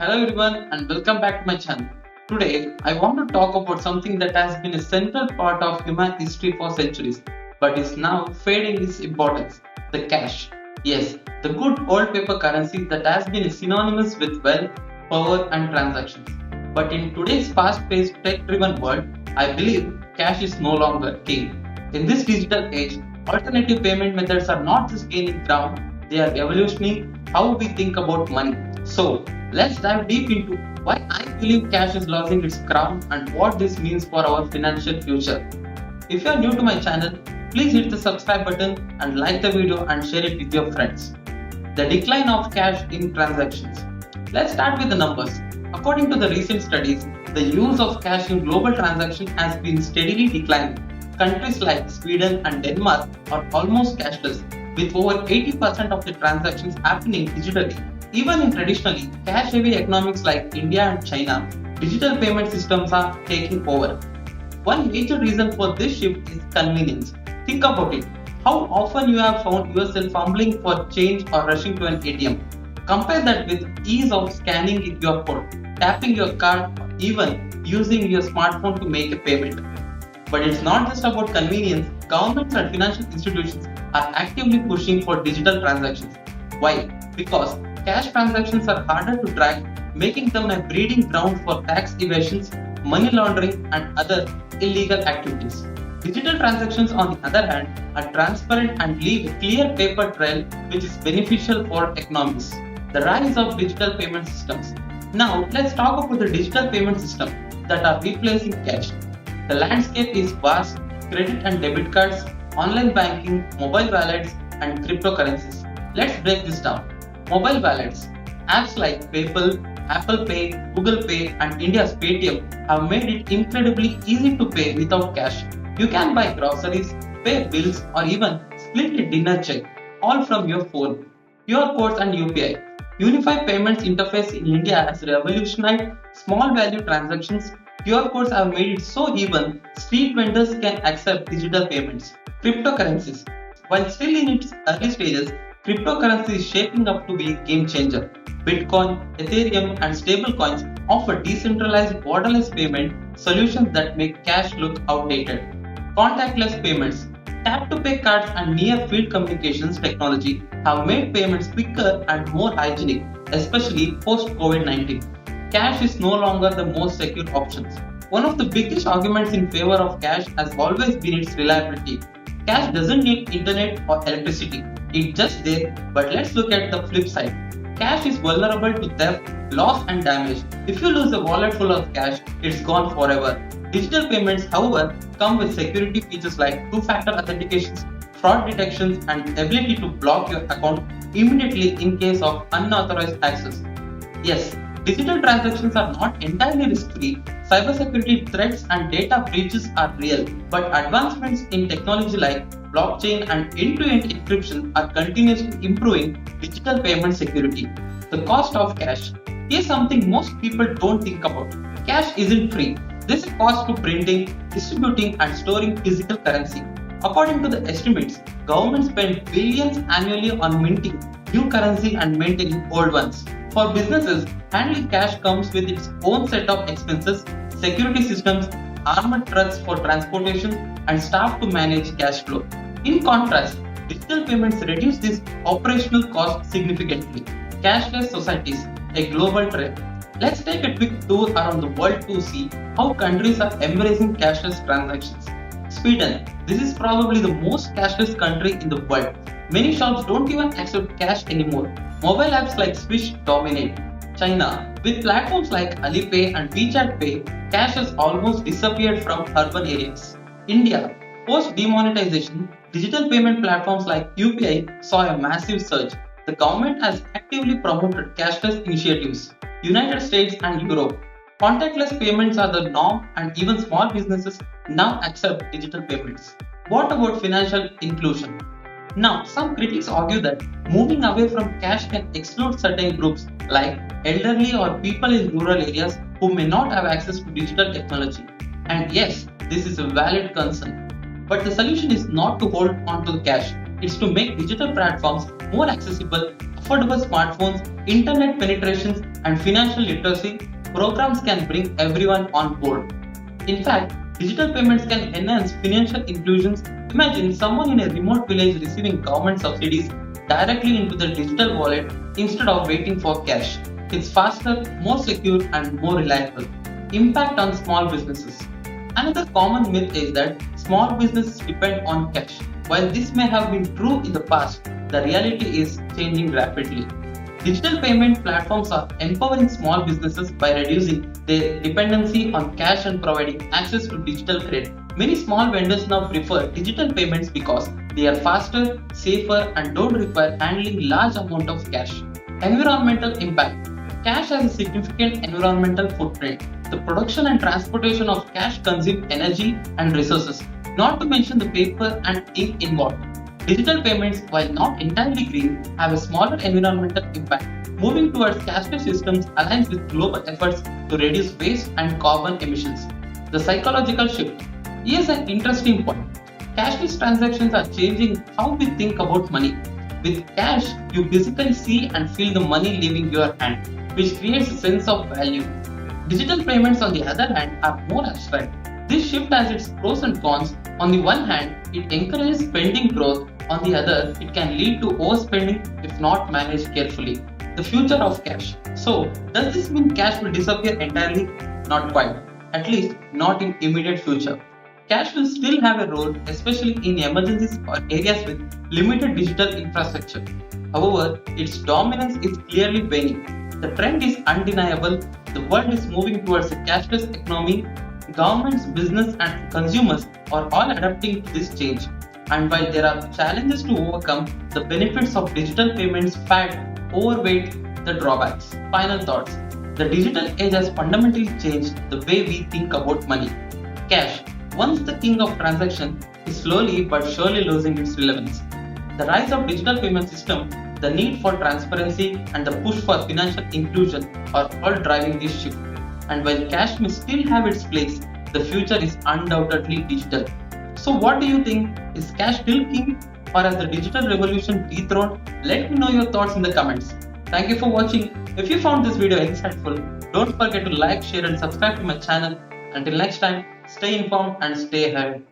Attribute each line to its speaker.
Speaker 1: Hello everyone and welcome back to my channel. Today I want to talk about something that has been a central part of human history for centuries but is now fading its importance, the cash. Yes, the good old paper currency that has been synonymous with wealth, power and transactions. But in today's fast-paced tech-driven world, I believe cash is no longer king. In this digital age, alternative payment methods are not just gaining ground, they are revolutioning how we think about money. So, let's dive deep into why I believe cash is losing its crown and what this means for our financial future. If you are new to my channel, please hit the subscribe button and like the video and share it with your friends. The decline of cash in transactions. Let's start with the numbers. According to the recent studies, the use of cash in global transactions has been steadily declining. Countries like Sweden and Denmark are almost cashless, with over 80% of the transactions happening digitally. Even in traditionally cash-heavy economics like India and China, digital payment systems are taking over. One major reason for this shift is convenience. Think about it. How often you have found yourself fumbling for change or rushing to an ATM? Compare that with ease of scanning in your phone, tapping your card, or even using your smartphone to make a payment. But it's not just about convenience. Governments and financial institutions are actively pushing for digital transactions. Why? Because cash transactions are harder to track, making them a breeding ground for tax evasions, money laundering, and other illegal activities. Digital transactions, on the other hand, are transparent and leave a clear paper trail, which is beneficial for economies. The rise of digital payment systems. Now, let's talk about the digital payment systems that are replacing cash. The landscape is vast: credit and debit cards, online banking, mobile wallets, and cryptocurrencies. Let's break this down. Mobile wallets. Apps like PayPal, Apple Pay, Google Pay, and India's Paytm have made it incredibly easy to pay without cash. You can buy groceries, pay bills, or even split a dinner check, all from your phone. QR codes and UPI. Unified Payments Interface in India has revolutionized small value transactions. QR codes have made it so even street vendors can accept digital payments. Cryptocurrencies. While still in its early stages, cryptocurrency is shaping up to be a game changer. Bitcoin, Ethereum, and stablecoins offer decentralized borderless payment solutions that make cash look outdated. Contactless payments. Tap to pay cards and near field communications technology have made payments quicker and more hygienic, especially post COVID 19. Cash is no longer the most secure option. One of the biggest arguments in favor of cash has always been its reliability. Cash doesn't need internet or electricity, it's just there, but let's look at the flip side. Cash is vulnerable to theft, loss, and damage. If you lose a wallet full of cash, it's gone forever. Digital payments, however, come with security features like two-factor authentications, fraud detections, and ability to block your account immediately in case of unauthorized access. Yes, digital transactions are not entirely risk-free. Cybersecurity threats and data breaches are real, but advancements in technology like blockchain and end-to-end encryption are continuously improving digital payment security. The cost of cash. Here's something most people don't think about. Cash isn't free. There's a cost to printing, distributing, and storing physical currency. According to the estimates, governments spend billions annually on minting new currency and maintaining old ones. For businesses, handling cash comes with its own set of expenses, security systems, armored trucks for transportation, and staff to manage cash flow. In contrast, digital payments reduce this operational cost significantly. Cashless societies, a global trend. Let's take a quick tour around the world to see how countries are embracing cashless transactions. Sweden. This is probably the most cashless country in the world. Many shops don't even accept cash anymore. Mobile apps like Swish dominate. China. With platforms like Alipay and WeChat Pay, cash has almost disappeared from urban areas. India. Post demonetization, digital payment platforms like UPI saw a massive surge. The government has actively promoted cashless initiatives. United States and Europe. Contactless payments are the norm and even small businesses now accept digital payments. What about financial inclusion? Now, some critics argue that moving away from cash can exclude certain groups like elderly or people in rural areas who may not have access to digital technology. And yes, this is a valid concern. But the solution is not to hold on to the cash, it's to make digital platforms more accessible, affordable smartphones, internet penetrations, and financial literacy, programs can bring everyone on board. In fact, digital payments can enhance financial inclusions. Imagine someone in a remote village receiving government subsidies directly into their digital wallet instead of waiting for cash. It's faster, more secure, and more reliable. Impact on small businesses. Another common myth is that small businesses depend on cash. While this may have been true in the past, the reality is changing rapidly. Digital payment platforms are empowering small businesses by reducing their dependency on cash and providing access to digital credit. Many small vendors now prefer digital payments because they are faster, safer, and don't require handling large amount of cash. Environmental impact. Cash has a significant environmental footprint. The production and transportation of cash consume energy and resources, not to mention the paper and ink involved. Digital payments, while not entirely green, have a smaller environmental impact. Moving towards cashless systems aligns with global efforts to reduce waste and carbon emissions. The psychological shift. Here's an interesting point. Cashless transactions are changing how we think about money. With cash, you physically see and feel the money leaving your hand, which creates a sense of value. Digital payments, on the other hand, are more abstract. This shift has its pros and cons. On the one hand, it encourages spending growth. On the other, it can lead to overspending if not managed carefully. The future of cash. So, does this mean cash will disappear entirely? Not quite. At least not in immediate future. Cash will still have a role, especially in emergencies or areas with limited digital infrastructure. However, its dominance is clearly waning. The trend is undeniable. The world is moving towards a cashless economy. Governments, business, and consumers are all adapting to this change. And while there are challenges to overcome, the benefits of digital payments far overweight the drawbacks. Final thoughts. The digital age has fundamentally changed the way we think about money. Cash, once the king of transactions, is slowly but surely losing its relevance. The rise of digital payment system, the need for transparency, and the push for financial inclusion are all driving this shift. And while cash may still have its place, the future is undoubtedly digital. So what do you think? Is cash still king, or has the digital revolution dethroned? Let me know your thoughts in the comments. Thank you for watching. If you found this video insightful, don't forget to like, share and subscribe to my channel. Until next time, stay informed and stay ahead.